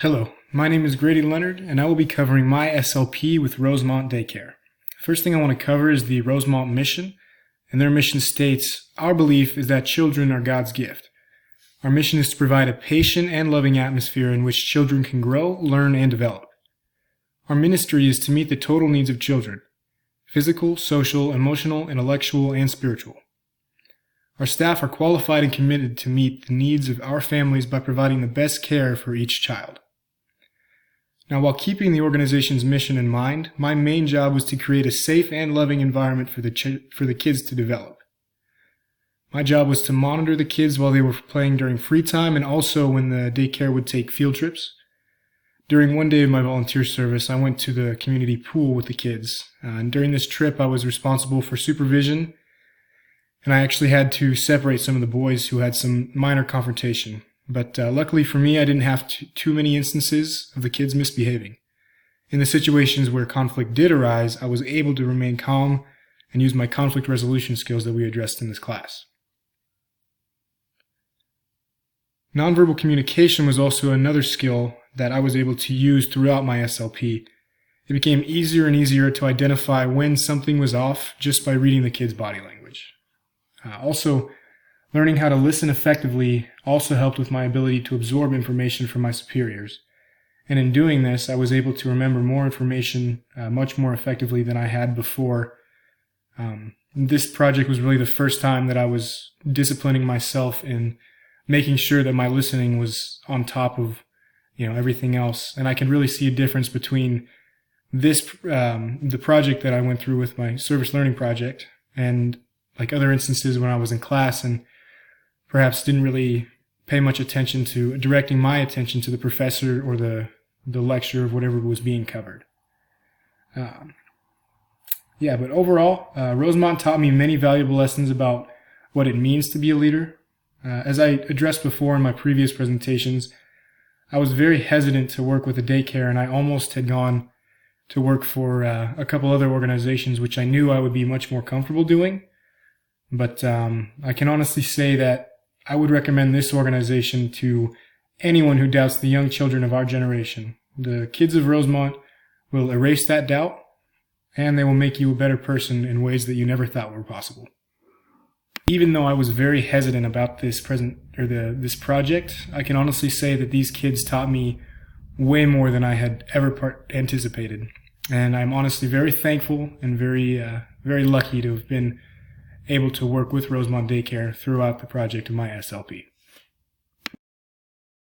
Hello, my name is Grady Leonard, and I will be covering my SLP with Rosemont Daycare. First thing I want to cover is the Rosemont mission, and their mission states, "Our belief is that children are God's gift. Our mission is to provide a patient and loving atmosphere in which children can grow, learn, and develop. Our ministry is to meet the total needs of children: physical, social, emotional, intellectual, and spiritual. Our staff are qualified and committed to meet the needs of our families by providing the best care for each child." Now, while keeping the organization's mission in mind, my main job was to create a safe and loving environment for the kids to develop. My job was to monitor the kids while they were playing during free time and also when the daycare would take field trips. During one day of my volunteer service, I went to the community pool with the kids. And during this trip, I was responsible for supervision, and I actually had to separate some of the boys who had some minor confrontation. But luckily for me, I didn't have too many instances of the kids misbehaving. In the situations where conflict did arise, I was able to remain calm and use my conflict resolution skills that we addressed in this class. Nonverbal communication was also another skill that I was able to use throughout my SLP. It became easier and easier to identify when something was off just by reading the kids' body language. Also, learning how to listen effectively also helped with my ability to absorb information from my superiors. And in doing this, I was able to remember more information much more effectively than I had before. This project was really the first time that I was disciplining myself in making sure that my listening was on top of everything else. And I can really see a difference between this the project that I went through with my service learning project and like other instances when I was in class and perhaps didn't really pay much attention to directing my attention to the professor or the lecture of whatever was being covered. But overall, Rosemont taught me many valuable lessons about what it means to be a leader. As I addressed before in my previous presentations, I was very hesitant to work with a daycare, and I almost had gone to work for a couple other organizations which I knew I would be much more comfortable doing. But I can honestly say that I would recommend this organization to anyone who doubts the young children of our generation. The kids of Rosemont will erase that doubt, and they will make you a better person in ways that you never thought were possible. Even though I was very hesitant about this project, I can honestly say that these kids taught me way more than I had ever anticipated. And I'm honestly very thankful and very lucky to have been able to work with Rosemont Daycare throughout the project of my SLP.